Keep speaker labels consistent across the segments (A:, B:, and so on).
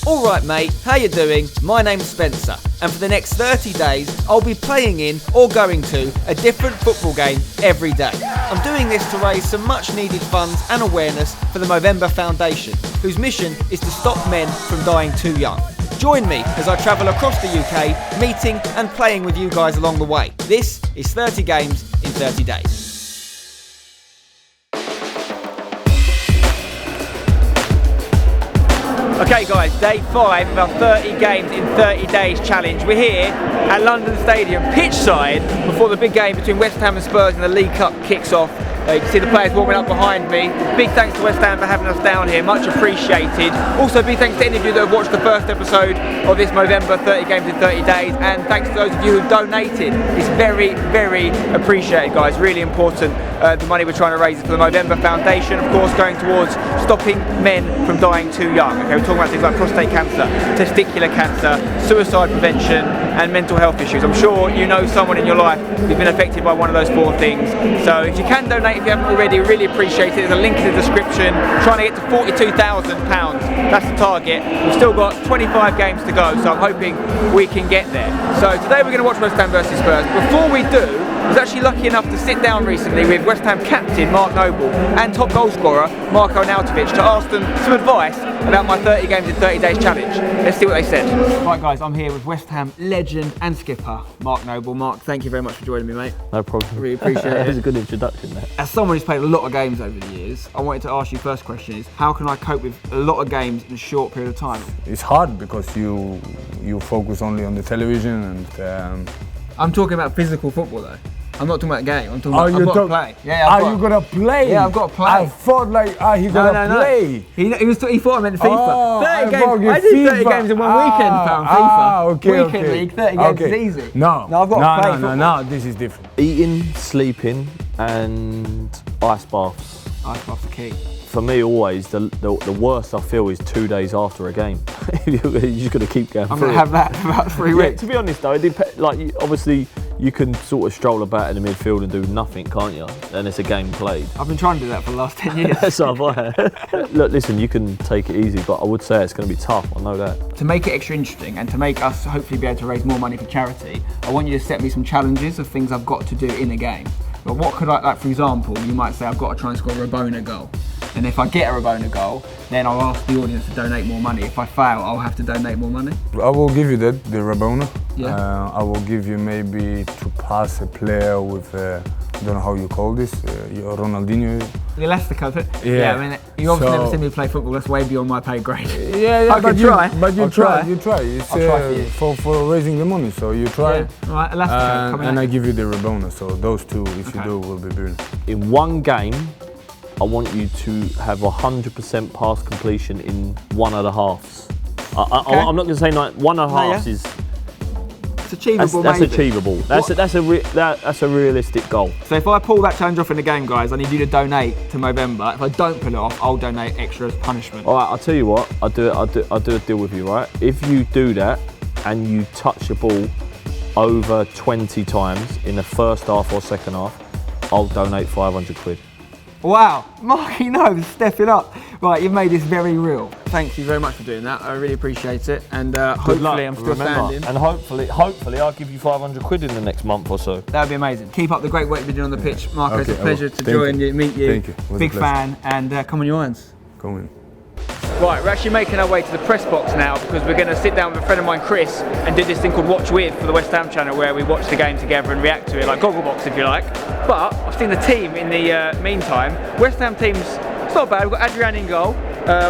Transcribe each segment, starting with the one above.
A: Alright mate, how you doing? My name's Spencer, and for the next 30 days I'll be playing in or going to a different football game every day. I'm doing this to raise some much needed funds and awareness for the Movember Foundation, whose mission is to stop men from dying too young. Join me as I travel across the UK, meeting and playing with you guys along the way. This is 30 games in 30 days. Okay guys, day 5 of our 30 games in 30 days challenge. We're here at London Stadium, pitch side, before the big game between West Ham and Spurs in the League Cup kicks off. You can see the players warming up behind me. Big thanks to West Ham for having us down here, much appreciated. Also big thanks to any of you that have watched the first episode of this Movember 30 games in 30 days, and thanks to those of you who've donated. It's very, very appreciated guys, really important. The money we're trying to raise is for the Movember Foundation, of course going towards stopping men from dying too young. Okay, we're talking about things like prostate cancer, testicular cancer, suicide prevention and mental health issues. I'm sure you know someone in your life who's been affected by one of those 4 things. So if you can donate, if you haven't already, really appreciate it. There's a link in the description. Trying to get to £42,000. That's the target. We've still got 25 games to go, so I'm hoping we can get there. So today we're going to watch West Ham versus Spurs. Before we do, I was actually lucky enough to sit down recently with West Ham captain Mark Noble and top goal scorer Mark Arnautovic to ask them some advice about my 30 games in 30 days challenge. Let's see what they said. Right guys, I'm here with West Ham legend and skipper Mark Noble. Mark, thank you very much for joining me, mate.
B: No problem.
A: Really appreciate it.
B: It was a good introduction there.
A: As someone who's played a lot of games over the years, I wanted to ask you first question is, how can I cope with a lot of games in a short period of time?
C: It's hard because you focus only on the television and...
A: I'm talking about physical football though. I'm not talking about a game, I'm talking about I've got to play.
C: Yeah, are you gonna play?
A: Yeah, I've got to play.
C: I thought like, he gonna play.
A: He thought I meant FIFA.
C: Oh,
A: 30 games, I did 30 games in one weekend, found FIFA. Weekend league, 30 games is easy.
C: No,
A: I've got to play football.
C: No, this is different.
B: Eating, sleeping and ice baths.
A: Ice baths are key.
B: For me always, the worst I feel is 2 days after a game. You're just going to keep going
A: I'm going to have that for about 3 weeks.
B: To be honest though, obviously you can sort of stroll about in the midfield and do nothing, can't you? And it's a game played.
A: I've been trying to do that for the last 10 years.
B: So have I. Look, listen, you can take it easy, but I would say it's going to be tough, I know that.
A: To make it extra interesting and to make us hopefully be able to raise more money for charity, I want you to set me some challenges of things I've got to do in a game. But what could I, like for example, you might say I've got to try and score a Rabona goal. And if I get a Rabona goal, then I'll ask the audience to donate more money. If I fail, I'll have to donate more money.
C: I will give you the Rabona.
A: Yeah.
C: I will give you maybe to pass a player with, I don't know how you call this, Ronaldinho.
A: The Elastica.
C: Yeah.
A: I mean, you obviously never seen me play football. That's way beyond my pay grade.
C: Yeah,
A: I could try.
C: But you try. It's
A: I'll try
C: for raising the money, so you try.
A: Yeah. Right, Elastica.
C: And I give you the Rabona, so those two, if you do, will be brilliant.
B: In one game, I want you to have 100% pass completion in one of the halves. I'm not going to say one and a half is.
A: It's achievable.
B: That's achievable. That's a realistic goal.
A: So if I pull that challenge off in the game, guys, I need you to donate to Movember. If I don't pull it off, I'll donate extra as punishment.
B: All right, I'll tell you what. I'll do a deal with you, right? If you do that and you touch the ball over 20 times in the first half or second half, I'll donate 500 quid.
A: Wow, Marky knows, step it up. Right, you've made this very real. Thank you very much for doing that. I really appreciate it. And hopefully I'm still standing.
B: And hopefully I'll give you 500 quid in the next month or so.
A: That would be amazing. Keep up the great work you've been doing on the pitch. Marco, it's a pleasure to meet you.
C: Thank you.
A: Big fan, and come on your irons.
C: Come in.
A: Right, we're actually making our way to the press box now because we're going to sit down with a friend of mine, Chris, and do this thing called Watch With for the West Ham channel where we watch the game together and react to it, like Gogglebox if you like. But I've seen the team in the meantime. West Ham team's, it's not bad. We've got Adrian in goal.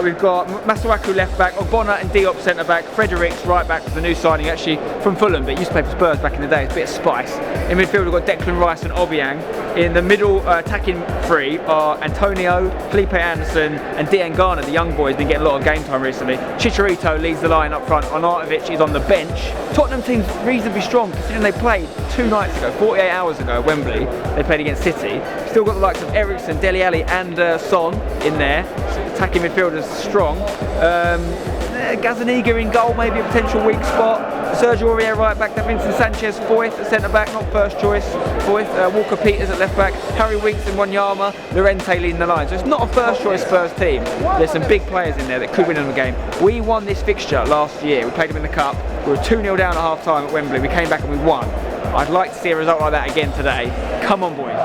A: We've got Masuaku left back, Ogbonna and Diop centre back, Fredericks right back, the new signing actually from Fulham, but he used to play for Spurs back in the day. It's a bit of spice. In midfield we've got Declan Rice and Obiang. In the middle attacking three are Antonio, Felipe Anderson and Diangana, the young boy, has been getting a lot of game time recently. Chicharito leads the line up front, Arnautovic is on the bench. Tottenham team's reasonably strong considering they played 2 nights ago, 48 hours ago at Wembley. They played against City. Still got the likes of Ericsson, Dele Alli and Son in there. Attacking midfielders strong. Gazaniga in goal, maybe a potential weak spot. Sergio Aurier right back, Davinson Sanchez fourth at centre back, not first choice. Fourth, Walker Peters at left back, Harry Winks and Wanyama, Llorente leading the line. So it's not a first choice Spurs team. There's some big players in there that could win in the game. We won this fixture last year. We played them in the cup. We were 2-0 down at half time at Wembley. We came back and we won. I'd like to see a result like that again today. Come on, boys.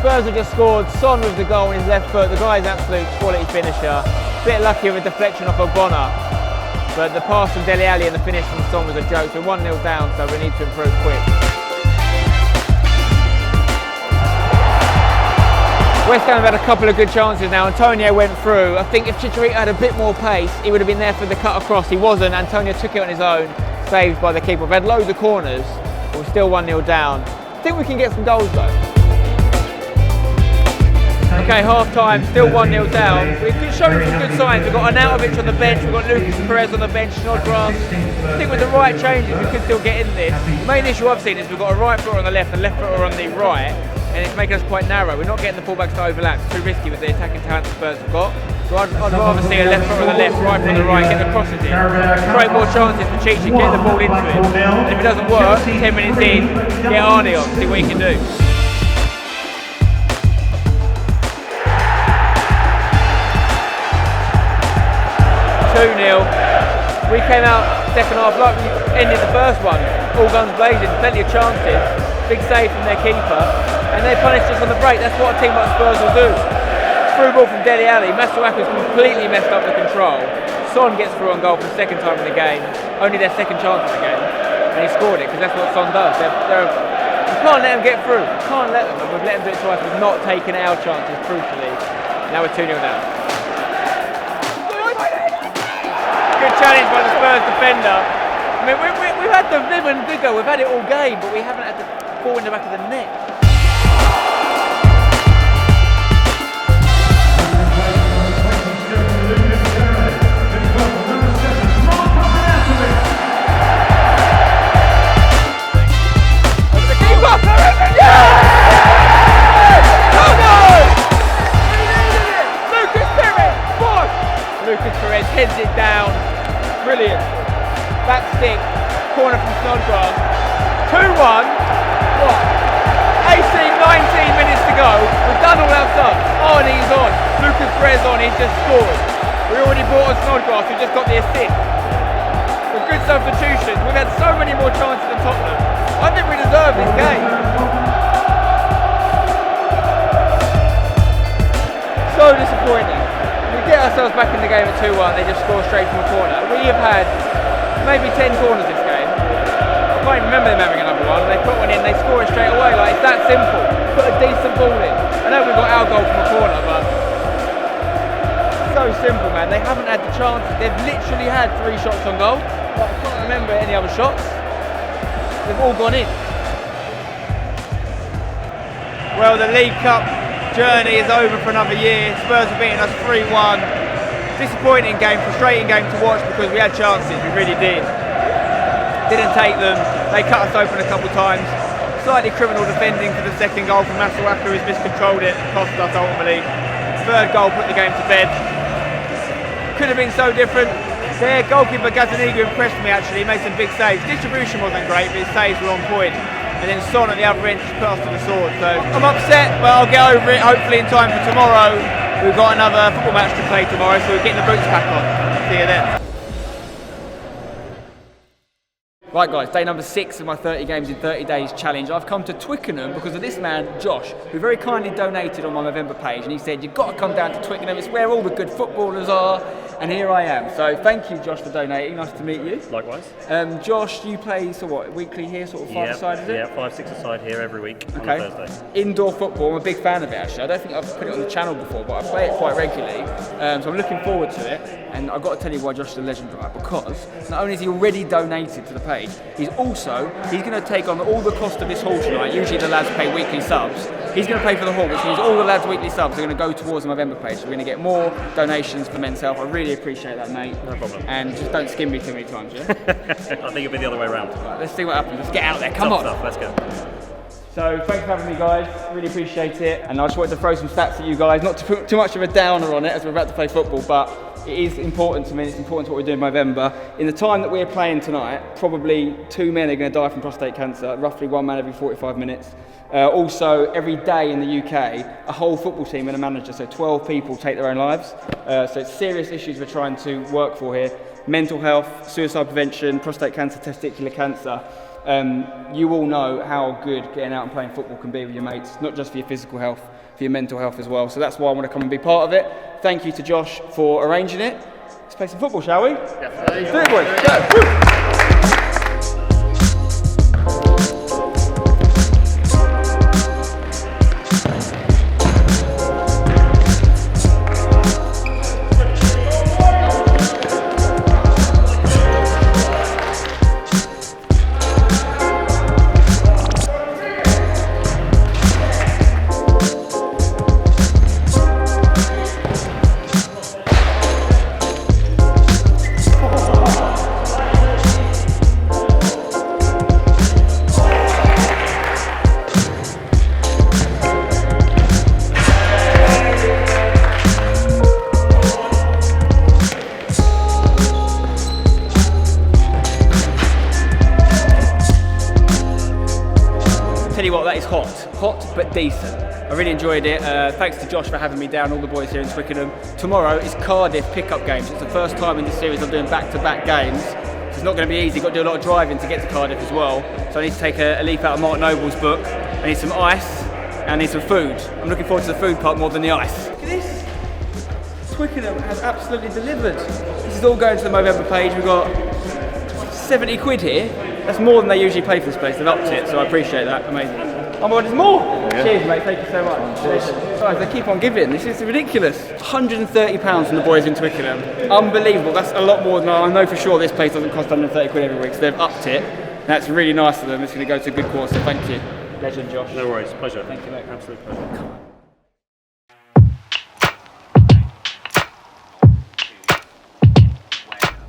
A: Spurs have just scored. Son with the goal on his left foot. The guy's absolute quality finisher. Bit lucky with a deflection off Ogbonna, but the pass from Dele Alli and the finish from Son was a joke. We're 1-0 down, so we need to improve quick. West Ham have had a couple of good chances now. Antonio went through. I think if Chicharito had a bit more pace, he would have been there for the cut across. He wasn't. Antonio took it on his own, saved by the keeper. We've had loads of corners, but we're still 1-0 down. I think we can get some goals though. Okay, half time, still 1-0 down. We've shown some good signs. We've got Arnautovic on the bench, we've got Lucas Perez on the bench, Snodgrass. I think with the right changes we could still get in this. The main issue I've seen is we've got a right footer on the left and left footer on the right, and it's making us quite narrow. We're not getting the fullbacks to overlap. It's too risky with the attacking talent the Spurs have got. So I'd rather see a left footer on the left, right footer on the right, get the crosses in. Create more chances for Chichi, get the ball into him. And if it doesn't work, 10 minutes in, get Arnie on, see what he can do. 2-0. We came out second half like we ended the first one, all guns blazing, plenty of chances, big save from their keeper, and they punished us on the break. That's what a team like Spurs will do. Through ball from Dele Alli, Masuaku's completely messed up the control. Son gets through on goal for the second time in the game, only their second chance of the game, and he scored it because that's what Son does. You can't let them get through, you can't let them, and we've let them do it twice. We've not taken our chances, crucially. Now we're 2-0 down. Good challenge by the Spurs defender. I mean, we've had the vim and vigour, we've had it all game, but we haven't had the ball in the back of the net. The keeper! Yeah! Lucas Perez heads it down. Brilliant. Back stick. Corner from Snodgrass. 2-1. What? 19 minutes to go. We've done all our stuff. Arnie's on. Lucas Perez on. He's just scored. We already brought on Snodgrass, who just got the assist. A good substitution. We've had so many more chances than Tottenham. I think we deserve this game. So disappointing. We get ourselves back in the game at 2-1, they just score straight from a corner. We have had maybe 10 corners this game. I can't even remember them having another one. They put one in, they score it straight away. Like, it's that simple. Put a decent ball in. I know we've got our goal from a corner, but it's so simple, man. They haven't had the chances. They've literally had 3 shots on goal. But I can't remember any other shots. They've all gone in. Well, the League Cup journey is over for another year. Spurs have beaten us 3-1. Disappointing game, frustrating game to watch because we had chances, we really did. Didn't take them, they cut us open a couple of times. Slightly criminal defending for the second goal from Masuaku, who's miscontrolled it, cost us ultimately. Third goal put the game to bed. Could have been so different. Their goalkeeper Gazaniga impressed me actually, he made some big saves. Distribution wasn't great, but his saves were on point. And then Son at the other end just put us to the sword. So I'm upset, but I'll get over it hopefully in time for tomorrow. We've got another football match to play tomorrow, so we're getting the boots back on. See you then. Right guys, day number 6 of my 30 games in 30 days challenge. I've come to Twickenham because of this man, Josh, who very kindly donated on my November page, and he said, you've got to come down to Twickenham, it's where all the good footballers are. and here I am. So thank you, Josh, for donating. Nice to meet you.
D: Likewise.
A: Josh, you play weekly here, sort of 5-a-side, is it?
D: Yeah, 5-6-a-side here every week on a Thursday.
A: Indoor football, I'm a big fan of it actually. I don't think I've put it on the channel before, but I play it quite regularly. So I'm looking forward to it. And I've got to tell you why Josh is a legend, right? Because not only has he already donated to the page, he's going to take on all the cost of this hall tonight. Usually the lads pay weekly subs. He's going to pay for the hall, which means all the lads' weekly subs are going to go towards the November page. So we're going to get more donations for men's health. I really appreciate that, mate.
D: No problem.
A: And just don't skim me too many times, yeah?
D: I think it'll be the other way around.
A: Right, let's see what happens. Let's get out there. Come on.
D: Let's go.
A: So thanks for having me, guys. Really appreciate it. And I just wanted to throw some stats at you guys. Not to put too much of a downer on it as we're about to play football, but it is important to me. It's important to what we're doing in November. In the time that we're playing tonight, probably 2 men are going to die from prostate cancer, roughly 1 man every 45 minutes. Also, every day in the UK, a whole football team and a manager, so 12 people take their own lives. So it's serious issues we're trying to work for here. Mental health, suicide prevention, prostate cancer, testicular cancer. You all know how good getting out and playing football can be with your mates, not just for your physical health, for your mental health as well. So that's why I want to come and be part of it. Thank you to Josh for arranging it. Let's play some football, shall we? Definitely. Let's do it, boys. Go. Woo. Tell you what, that is hot but decent. I really enjoyed it. Thanks to Josh for having me down, all the boys here in Twickenham. Tomorrow is Cardiff pickup games. It's the first time in this series I'm doing back-to-back games. It's not going to be easy. Got to do a lot of driving to get to Cardiff as well. So I need to take a leaf out of Mark Noble's book. I need some ice and I need some food. I'm looking forward to the food part more than the ice. Look at this. Twickenham has absolutely delivered. This is all going to the Movember page. We've got 70 quid here. That's more than they usually pay for this place. They've upped it, so I appreciate that. Amazing. Oh my God, there's more! Yeah. Cheers, mate. Thank you so much. Guys, they keep on giving. This is ridiculous. £130 from the boys in Twickenham. Unbelievable. That's a lot more than I know for sure. This place doesn't cost 130 quid every week, so they've upped it. That's really nice of them. It's going to go to a good cause, so thank you. Legend, Josh.
D: No worries. Pleasure.
A: Thank you, mate.
D: Absolute pleasure.
A: Come on.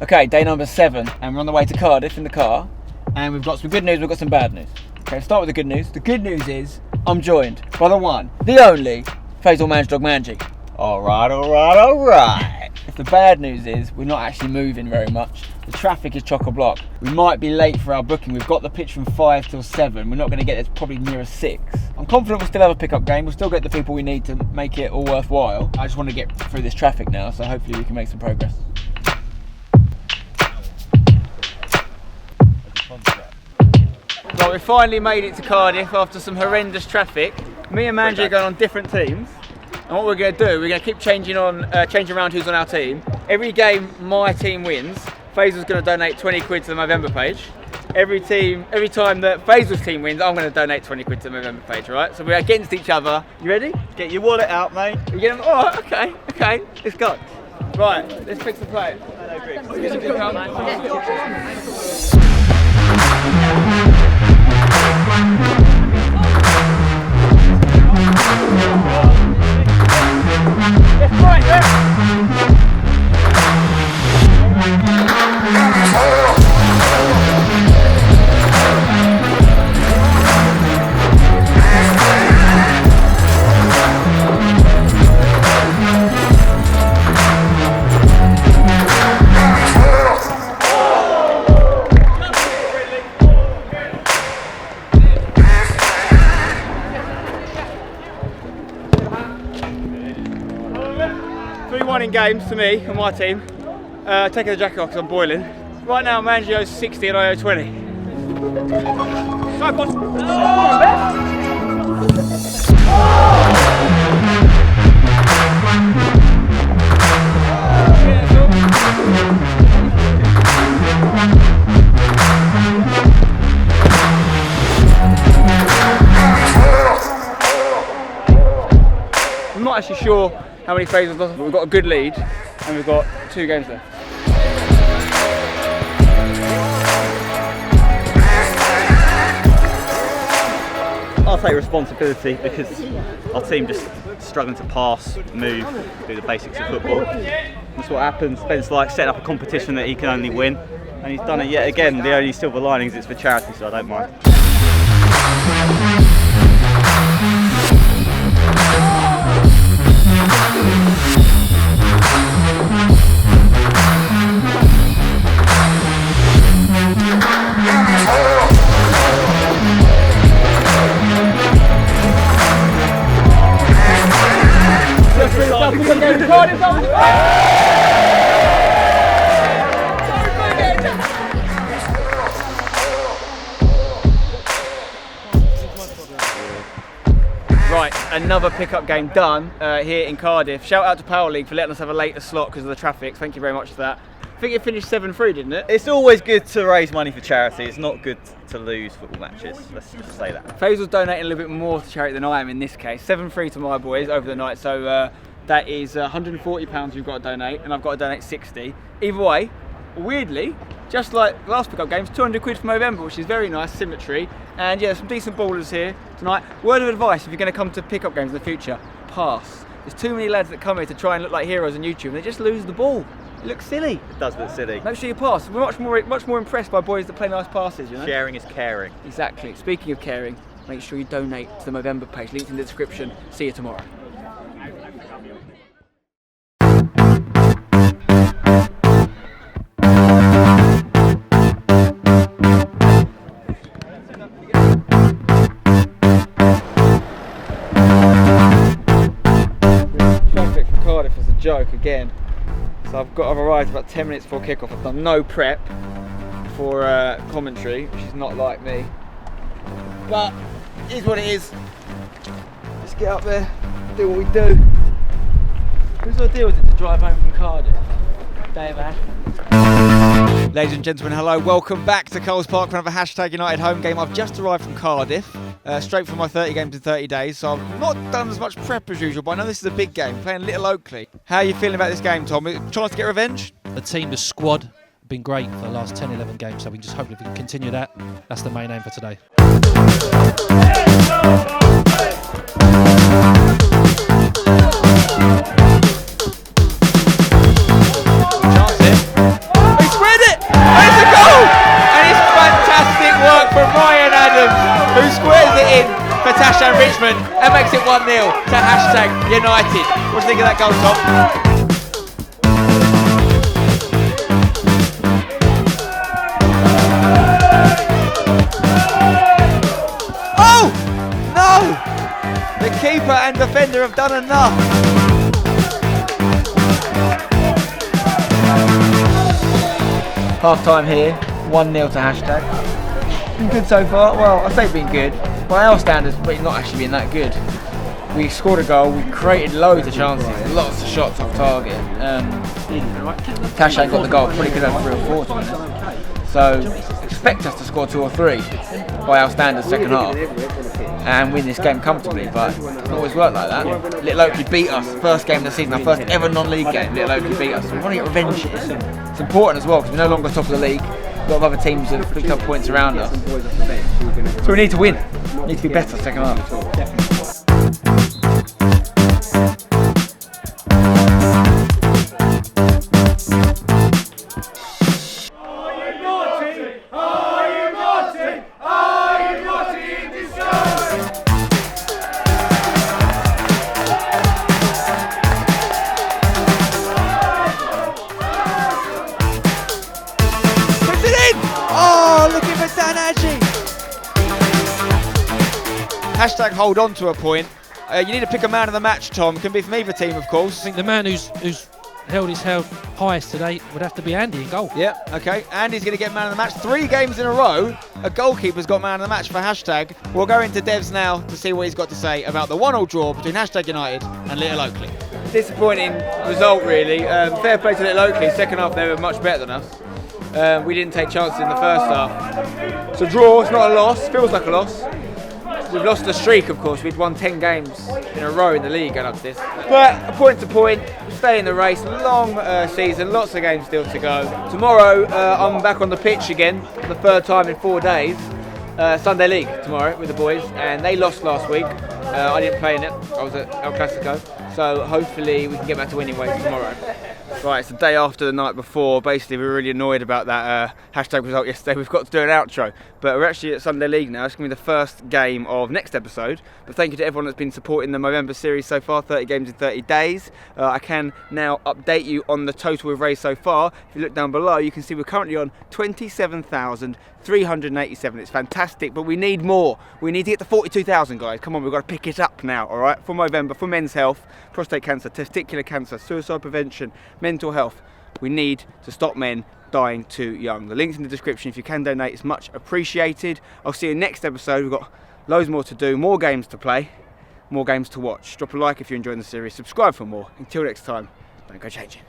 A: Okay, day number 7, and we're on the way to Cardiff in the car. And we've got some good news, we've got some bad news. Okay, start with the good news. The good news is I'm joined by the one, the only, Faisal Manjdog Manji. Alright. If the bad news is we're not actually moving very much. The traffic is chock-a-block. We might be late for our booking. We've got the pitch from 5 till 7. We're not going to get there probably nearer 6. I'm confident we'll still have a pickup game. We'll still get the people we need to make it all worthwhile. I just want to get through this traffic now, so hopefully we can make some progress. Right, we finally made it to Cardiff after some horrendous traffic. Me and Manji are going on different teams, and what we're going to do, we're going to keep changing around who's on our team. Every game my team wins, Faisal's going to donate 20 quid to the Movember page. Every time that Faisal's team wins, I'm going to donate 20 quid to the Movember page, right? So we're against each other. You ready?
E: Get your wallet out, mate.
A: You get them? Oh, okay, let's go. Right, let's pick some players. Games to me and my team. Taking the jacket off because I'm boiling. Right now, Mangio's 60 and I owe 20. Right, boss. not actually sure how many phases lost, but we've got a good lead and we've got 2 games left.
E: I'll take responsibility because our team just struggling to pass, move, do the basics of football. That's what happens. Ben's like setting up a competition that he can only win, and he's done it yet again. The only silver lining is it's for charity, so I don't mind.
A: Right, another pickup game done here in Cardiff. Shout out to Power League for letting us have a later slot because of the traffic. Thank you very much for that. I think it finished 7-3, didn't it?
E: It's always good to raise money for charity. It's not good to lose football matches. Let's just say that.
A: Faisal's donating a little bit more to charity than I am in this case. 7-3 to my boys over the night, so that is £140 you've got to donate, and I've got to donate 60. Either way, weirdly, just like last pickup games, 200 quid for November, which is very nice, symmetry. And yeah, some decent ballers here tonight. Word of advice, if you're going to come to pickup games in the future, pass. There's too many lads that come here to try and look like heroes on YouTube, and they just lose the ball. It looks silly.
E: It does look silly.
A: Make sure you pass. We're much more impressed by boys that play nice passes, you know?
E: Sharing is caring.
A: Exactly. Speaking of caring, make sure you donate to the Movember page. Link's in the description. See you tomorrow. Traffic from Cardiff was a joke again. So I've arrived about 10 minutes before kickoff. I've done no prep for commentary, which is not like me. But it is what it is. Let's get up there, do what we do. Whose idea was it to drive home from Cardiff? Dave Ashford. Ladies and gentlemen, hello. Welcome back to Coles Park for another #United home game. I've just arrived from Cardiff, straight from my 30 games in 30 days. So I've not done as much prep as usual, but I know this is a big game, playing Little Oakley. How are you feeling about this game, Tom? Chance to get revenge?
F: The team, the squad, have been great for the last 10, 11 games, so we just hope if we can continue that, that's the main aim for today. Who squares it in for Tasha and Richmond and makes it 1-0 to #United. What do you think of that goal, Tom? Oh! No! The keeper and defender have done enough. Half time here, 1-0 to #. Been good so far. Well, I say been good. By our standards, but it's not actually been that good. We scored a goal, we created loads of chances, lots of shots off target. Tasha got the goal, probably could have 3 or 4 to minutes. So expect us to score 2 or 3 by our standards second half and win this game comfortably, but it doesn't always work like that. Little Oakley beat us, first game of the season, our first ever non-league game. Little Oakley beat us. So we want to get revenge here. It's important as well because we're no longer top of the league. A lot of other teams have picked up points around us. So we need to win. We need to be better second half. Hold on to a point. You need to pick a man of the match, Tom. Can be from either team, of course. I think the man who's held his head highest today would have to be Andy in goal.
A: Yeah, okay. Andy's going to get man of the match. 3 games in a row, a goalkeeper's got man of the match for #. We'll go into Devs now to see what he's got to say about the 1-1 draw between #United and Little Oakley. Disappointing result, really. Fair play to Little Oakley. Second half, they were much better than us. We didn't take chances in the first half. So draw, it's not a loss. Feels like a loss. we've lost the streak, of course. We'd won 10 games in a row in the league going up to this. But point to point, stay in the race. Long season, lots of games still to go. Tomorrow, I'm back on the pitch again for the third time in 4 days. Sunday League tomorrow with the boys, and they lost last week. I didn't play in it. I was at El Clasico. So hopefully we can get back to winning ways tomorrow. Right, it's the day after the night before. Basically, we were really annoyed about that hashtag result yesterday. We've got to do an outro, but we're actually at Sunday League now. It's going to be the first game of next episode. But thank you to everyone that's been supporting the Movember series so far, 30 games in 30 days. I can now update you on the total we've raised so far. If you look down below, you can see we're currently on 27,387. It's fantastic, but we need more. We need to get to 42,000, guys. Come on, we've got to pick it up now, all right? For Movember, for men's health, prostate cancer, testicular cancer, suicide prevention, mental health. We need to stop men dying too young. The link's in the description. If you can donate, it's much appreciated. I'll see you next episode. We've got loads more to do, more games to play, more games to watch. Drop a like if you're enjoying the series. Subscribe for more. Until next time, don't go changing.